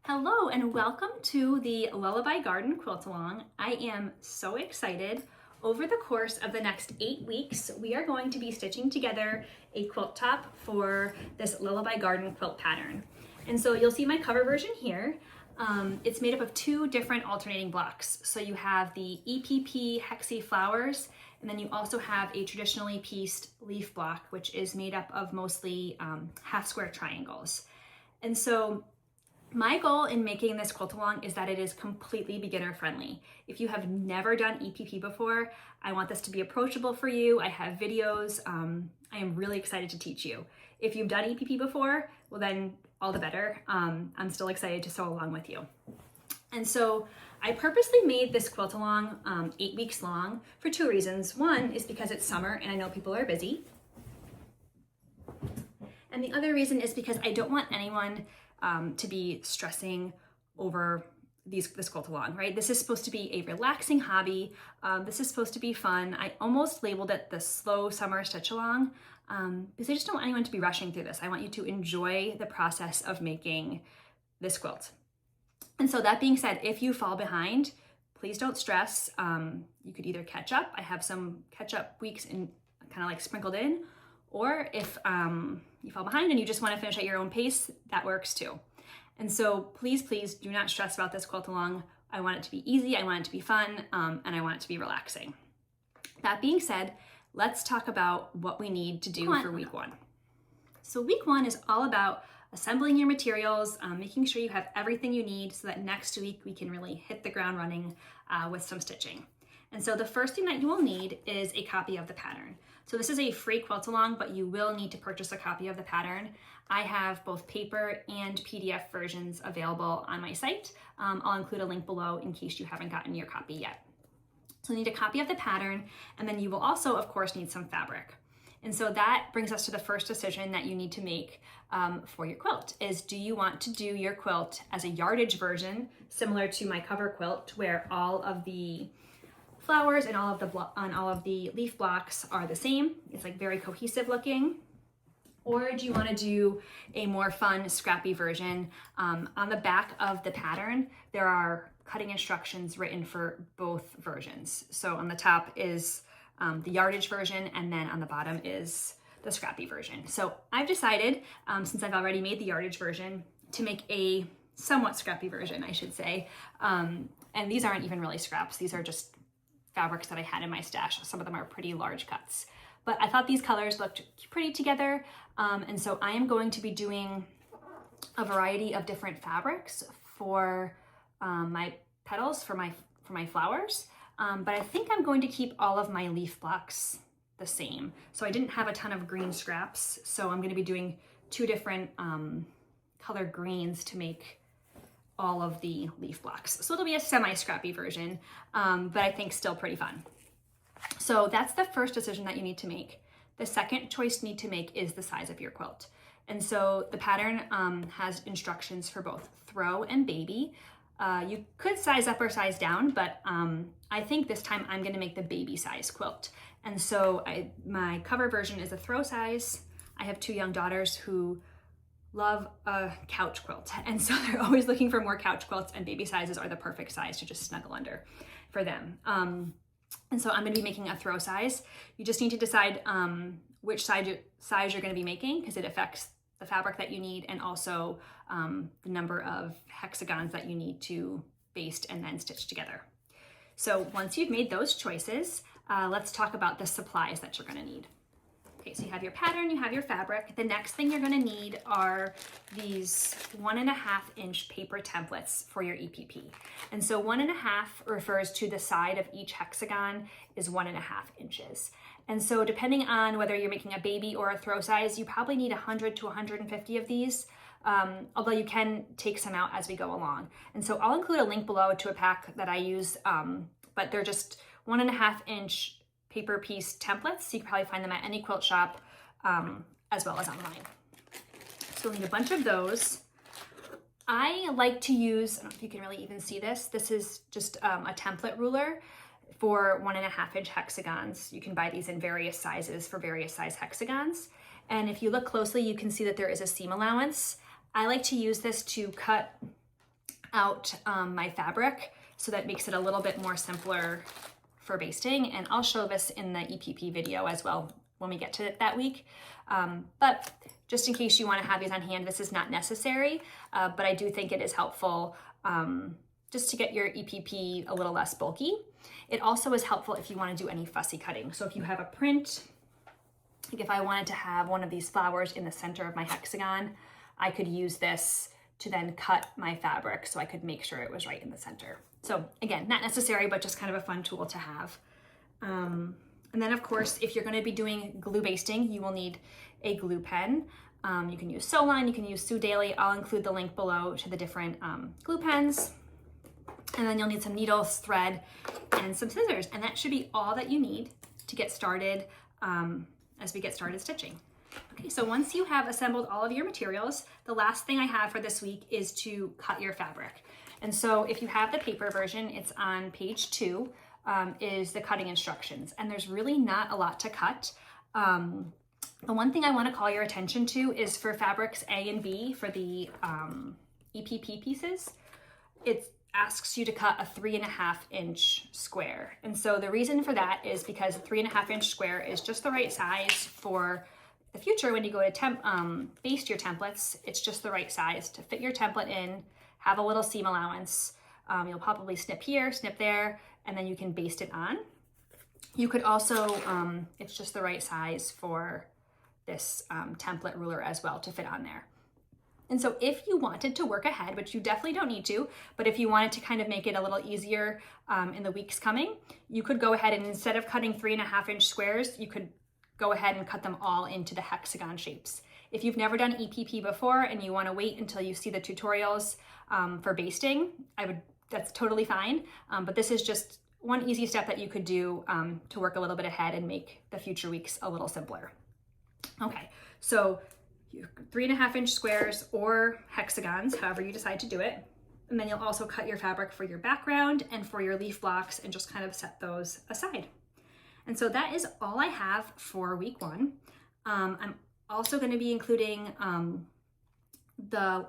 Hello and welcome to the Lullaby Garden Quilt Along. I am so excited. Over the course of the next 8 weeks, we are going to be stitching together a quilt top for this Lullaby Garden quilt pattern. And so you'll see my cover version here. It's made up of two different alternating blocks. So you have the EPP Hexie flowers, and then you also have a traditionally pieced leaf block, which is made up of mostly half square triangles. And so my goal in making this quilt along is that it is completely beginner friendly. If you have never done EPP before, I want this to be approachable for you. I have videos. I am really excited to teach you. If you've done EPP before, well then all the better. I'm still excited to sew along with you. And so I purposely made this quilt along 8 weeks long for two reasons. One is because it's summer and I know people are busy. And the other reason is because I don't want anyone to be stressing over this quilt along, right? This is supposed to be a relaxing hobby. This is supposed to be fun. I almost labeled it the slow summer stitch along because I just don't want anyone to be rushing through this. I want you to enjoy the process of making this quilt. And so that being said, if you fall behind, please don't stress. You could either catch up. I have some catch up weeks in kind of like sprinkled in, or if you fall behind and you just want to finish at your own pace, that works too. And so please do not stress about this quilt along. I want it to be easy, I want it to be fun, and I want it to be relaxing. That being said, let's talk about what we need to do for week one. So week one is all about assembling your materials, making sure you have everything you need so that next week we can really hit the ground running with some stitching. And so the first thing that you will need is a copy of the pattern. So this is a free quilt along, but you will need to purchase a copy of the pattern. I have both paper and PDF versions available on my site. I'll include a link below in case you haven't gotten your copy yet. So you need a copy of the pattern, and then you will also, of course, need some fabric. And so that brings us to the first decision that you need to make for your quilt is, do you want to do your quilt as a yardage version, similar to my cover quilt, where all of the flowers and all of the leaf blocks are the same? It's like very cohesive looking. Or do you want to do a more fun, scrappy version? On the back of the pattern, there are cutting instructions written for both versions. So on the top is the yardage version, and then on the bottom is the scrappy version. So I've decided, since I've already made the yardage version, to make a somewhat scrappy version, I should say. And these aren't even really scraps. These are just fabrics that I had in my stash. Some of them are pretty large cuts. But I thought these colors looked pretty together. And so I am going to be doing a variety of different fabrics for my petals, for my flowers. But I think I'm going to keep all of my leaf blocks the same. So I didn't have a ton of green scraps. So I'm going to be doing two different color greens to make all of the leaf blocks. So it'll be a semi-scrappy version, but I think still pretty fun. So that's the first decision that you need to make. The second choice you need to make is the size of your quilt. And so the pattern has instructions for both throw and baby. You could size up or size down, but I think this time I'm gonna make the baby size quilt. And so my cover version is a throw size. I have two young daughters who love a couch quilt, and so they're always looking for more couch quilts, and baby sizes are the perfect size to just snuggle under for them. And so I'm going to be making a throw size. You just need to decide which size you're going to be making, because it affects the fabric that you need and also the number of hexagons that you need to baste and then stitch together. So once you've made those choices, let's talk about the supplies that you're going to need. Okay, so you have your pattern, you have your fabric. The next thing you're gonna need are these 1.5 inch paper templates for your EPP. And so 1.5 refers to the side of each hexagon is 1.5 inches. And so depending on whether you're making a baby or a throw size, you probably need 100 to 150 of these, although you can take some out as we go along. And so I'll include a link below to a pack that I use, but they're just 1.5 inch paper piece templates. So you can probably find them at any quilt shop as well as online. So we'll need a bunch of those. I like to use, I don't know if you can really even see this. This is just a template ruler for 1.5 inch hexagons. You can buy these in various sizes for various size hexagons. And if you look closely, you can see that there is a seam allowance. I like to use this to cut out my fabric, so that makes it a little bit more simpler for basting. And I'll show this in the EPP video as well when we get to it that week. But just in case you want to have these on hand, this is not necessary, but I do think it is helpful just to get your EPP a little less bulky. It also is helpful if you want to do any fussy cutting. So if you have a print, like if I wanted to have one of these flowers in the center of my hexagon, I could use this to then cut my fabric so I could make sure it was right in the center. So again, not necessary, but just kind of a fun tool to have. And then of course, if you're going to be doing glue basting, you will need a glue pen. You can use Soline, you can use Sue Daily. I'll include the link below to the different glue pens. And then you'll need some needles, thread, and some scissors. And that should be all that you need to get started as we get started stitching. Okay, so once you have assembled all of your materials, the last thing I have for this week is to cut your fabric. And so if you have the paper version, it's on page 2, is the cutting instructions. And there's really not a lot to cut. The one thing I want to call your attention to is for fabrics A and B, for the EPP pieces, it asks you to cut a 3.5-inch square. And so the reason for that is because a 3.5-inch square is just the right size for the future when you go to baste your templates. It's just the right size to fit your template in, have a little seam allowance. You'll probably snip here, snip there, and then you can baste it on. You could also, it's just the right size for this template ruler as well to fit on there. And so if you wanted to work ahead, which you definitely don't need to, but if you wanted to kind of make it a little easier in the weeks coming, you could go ahead and instead of cutting 3.5-inch squares, you could go ahead and cut them all into the hexagon shapes. If you've never done EPP before and you want to wait until you see the tutorials for basting, that's totally fine. But this is just one easy step that you could do to work a little bit ahead and make the future weeks a little simpler. Okay, so 3.5-inch squares or hexagons, however you decide to do it. And then you'll also cut your fabric for your background and for your leaf blocks and just kind of set those aside. And so that is all I have for week 1. I'm also going to be including in the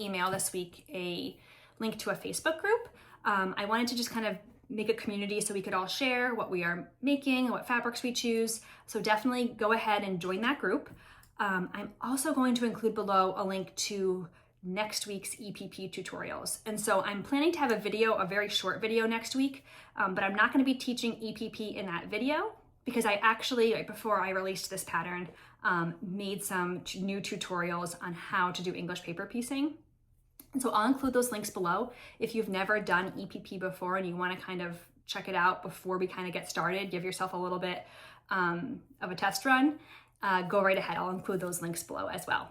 email this week a link to a Facebook group. I wanted to just kind of make a community so we could all share what we are making, what fabrics we choose. So definitely go ahead and join that group. I'm also going to include below a link to next week's EPP tutorials. And so I'm planning to have a very short video next week, but I'm not going to be teaching EPP in that video because I actually, right before I released this pattern, made some new tutorials on how to do English paper piecing. And so I'll include those links below. If you've never done EPP before and you want to kind of check it out before we kind of get started, give yourself a little bit of a test run, go right ahead. I'll include those links below as well.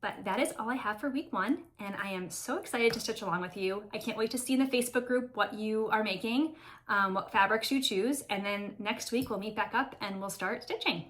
But that is all I have for week 1, and I am so excited to stitch along with you. I can't wait to see in the Facebook group what you are making, what fabrics you choose, and then next week we'll meet back up and we'll start stitching.